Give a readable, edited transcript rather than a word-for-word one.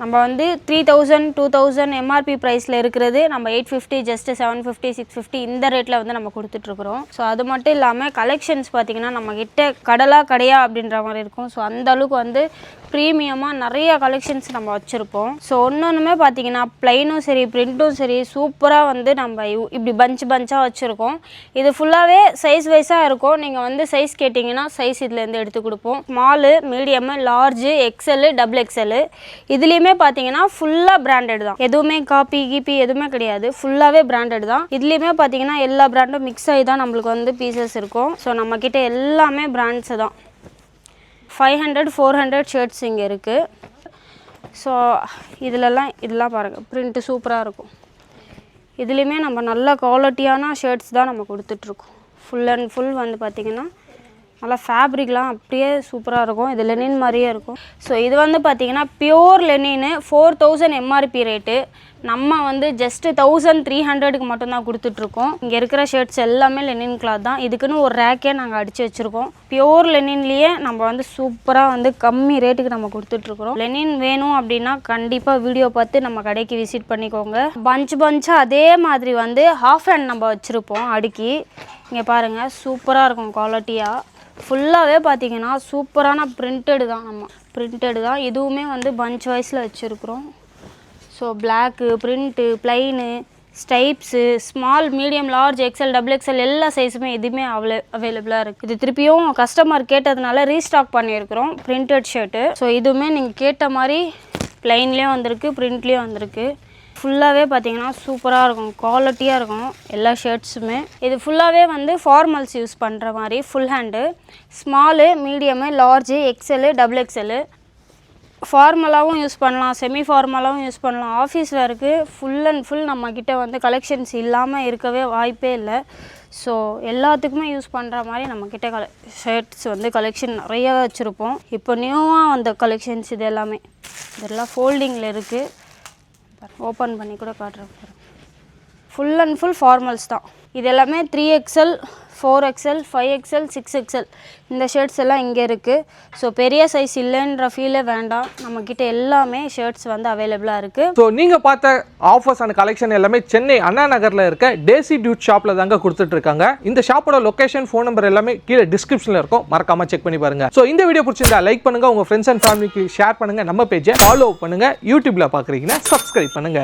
நம்ம வந்து 3000 2000 எம்ஆர்பி ப்ரைஸில் இருக்கிறது நம்ம 850 ஜஸ்ட்டு 750 650 இந்த ரேட்டில் வந்து நம்ம கொடுத்துட்ருக்குறோம். ஸோ அது மட்டும் இல்லாமல் கலெக்ஷன்ஸ் பார்த்திங்கன்னா நம்மக்கிட்ட கடலா கடையா அப்படின்ற மாதிரி இருக்கும். ஸோ அந்த அளவுக்கு வந்து ப்ரீமியமாக நிறைய கலெக்ஷன்ஸ் நம்ம வச்சுருப்போம். ஸோ ஒன்றுமே பார்த்திங்கன்னா ப்ளைனும் சரி பிரிண்ட்டும் சரி சூப்பராக வந்து நம்ம இப்படி பஞ்சாக வச்சுருக்கோம். இது ஃபுல்லாகவே சைஸ் வைஸாக இருக்கும். நீங்கள் வந்து சைஸ் கேட்டிங்கன்னா சைஸ் இதுலேருந்து எடுத்து கொடுப்போம். Small, medium, large, XL, double Excel இதுலேயுமே பார்த்தீங்கன்னா ஃபுல்லாக பிராண்டட் தான். எதுவுமே காப்பி எதுவுமே கிடையாது. ஃபுல்லாகவே பிராண்டட் தான். இதுலேயுமே பார்த்தீங்கன்னா எல்லா பிராண்டும் மிக்ஸ் ஆகி தான் நம்மளுக்கு வந்து பீசஸ் இருக்கும். ஸோ நம்மக்கிட்ட எல்லாமே பிராண்ட்ஸு தான். 500 400 ஷர்ட்ஸ் இங்கே இருக்குது. ஸோ இதெல்லாம் பாருங்கள், பிரிண்ட்டு சூப்பராக இருக்கும். இதுலேயுமே நம்ம நல்ல குவாலிட்டியான ஷர்ட்ஸ் தான் நம்ம கொடுத்துட்ருக்கோம். ஃபுல் அண்ட் ஃபுல் வந்து பார்த்திங்கன்னா நல்லா ஃபேப்ரிக்லாம் அப்படியே சூப்பராக இருக்கும். இது லெனின் மாதிரியே இருக்கும். ஸோ இது வந்து பார்த்திங்கன்னா பியோர் லெனின்னு 4000 எம்ஆர்பி ரேட்டு. நம்ம வந்து ஜஸ்ட்டு 1300க்கு மட்டும்தான் கொடுத்துட்ருக்கோம். இங்கே இருக்கிற ஷர்ட்ஸ் எல்லாமே லெனின் கிளாத் தான். இதுக்குன்னு ஒரு ரேக்கே நாங்கள் அடித்து வச்சுருக்கோம். பியோர் லெனின்லேயே நம்ம வந்து சூப்பராக வந்து கம்மி ரேட்டுக்கு நம்ம கொடுத்துட்ருக்குறோம். லெனின் வேணும் அப்படின்னா கண்டிப்பாக வீடியோ பார்த்து நம்ம கடைக்கு விசிட் பண்ணிக்கோங்க. பஞ்சாக அதே மாதிரி வந்து ஹாஃப் ஹேண்ட் நம்ம வச்சுருப்போம் அடுக்கி. இங்கே பாருங்கள், சூப்பராக இருக்கும் குவாலிட்டியாக. ஃபுல்லாகவே பார்த்தீங்கன்னா சூப்பரான பிரிண்டடு தான். நம்ம பிரிண்டடு தான். இதுவுமே வந்து பஞ்ச் வைஸில் வச்சுருக்குறோம். So black, print, plain, stripes, small, medium, large, XL, double XL எல்லா சைஸுமே இதுவுமே அவைலபிளாக இருக்குது. இது திருப்பியும் கஸ்டமர் கேட்டதுனால ரீஸ்டாக் பண்ணியிருக்கிறோம் பிரிண்டட் ஷர்ட்டு. ஸோ இதுவுமே நீங்கள் கேட்ட மாதிரி ப்ளைன்லேயும் வந்திருக்கு, பிரிண்ட்லேயும் வந்திருக்கு. ஃபுல்லாகவே பார்த்தீங்கன்னா சூப்பராக இருக்கும், குவாலிட்டியாக இருக்கும் எல்லா ஷர்ட்ஸுமே. இது ஃபுல்லாகவே வந்து ஃபார்மல்ஸ் யூஸ் பண்ணுற மாதிரி full hand. Small, medium, large, XL, double XL. ஃபார்மலாகவும் யூஸ் பண்ணலாம், செமி ஃபார்மலாகவும் யூஸ் பண்ணலாம். ஆஃபீஸ் வேருக்கு ஃபுல் அண்ட் ஃபுல் நம்மக்கிட்ட வந்து கலெக்ஷன்ஸ் இல்லாமல் இருக்கவே வாய்ப்பே இல்லை. ஸோ எல்லாத்துக்குமே யூஸ் பண்ணுற மாதிரி நம்மக்கிட்ட ஷர்ட்ஸ் வந்து கலெக்ஷன் நிறையா வச்சுருப்போம். இப்போ நியூவாக வந்த கலெக்ஷன்ஸ் இது எல்லாமே. இதெல்லாம் ஃபோல்டிங்கில் இருக்குது. ஓப்பன் பண்ணி கூட காட்டுறேன். ஃபுல் அண்ட் ஃபுல் ஃபார்மல்ஸ் தான். இது எல்லாமே 3XL 4XL 5XL 6XL இந்த ஷர்ட்ஸ் எல்லாம் இங்கே இருக்குது. ஸோ பெரிய சைஸ் இல்லைன்ற ஃபீலே வேண்டாம், நம்மக்கிட்ட எல்லாமே ஷர்ட்ஸ் வந்து அவைலபிளாக இருக்குது. ஸோ நீங்கள் பார்த்த ஆஃபர்ஸ் அண்ட் கலெக்ஷன் எல்லாமே சென்னை அண்ணா நகரில் இருக்க டேசி டியூட் ஷாப்பில் தாங்க கொடுத்துட்ருக்காங்க. இந்த ஷாப்போட லொக்கேஷன், ஃபோன் நம்பர் எல்லாமே கீழே டிஸ்கிரிப்ஷனில் இருக்கும், மறக்காமல் செக் பண்ணி பாருங்கள். ஸோ இந்த வீடியோ பிடிச்சிருந்தா லைக் பண்ணுங்கள், உங்கள் ஃப்ரெண்ட்ஸ் அண்ட் ஃபேமிலிக்கு ஷேர் பண்ணுங்கள், நம்ம பேஜை ஃபாலோ பண்ணுங்கள். யூடியூப்பில் பார்க்குறீங்கன்னா சப்ஸ்கிரைப் பண்ணுங்கள்.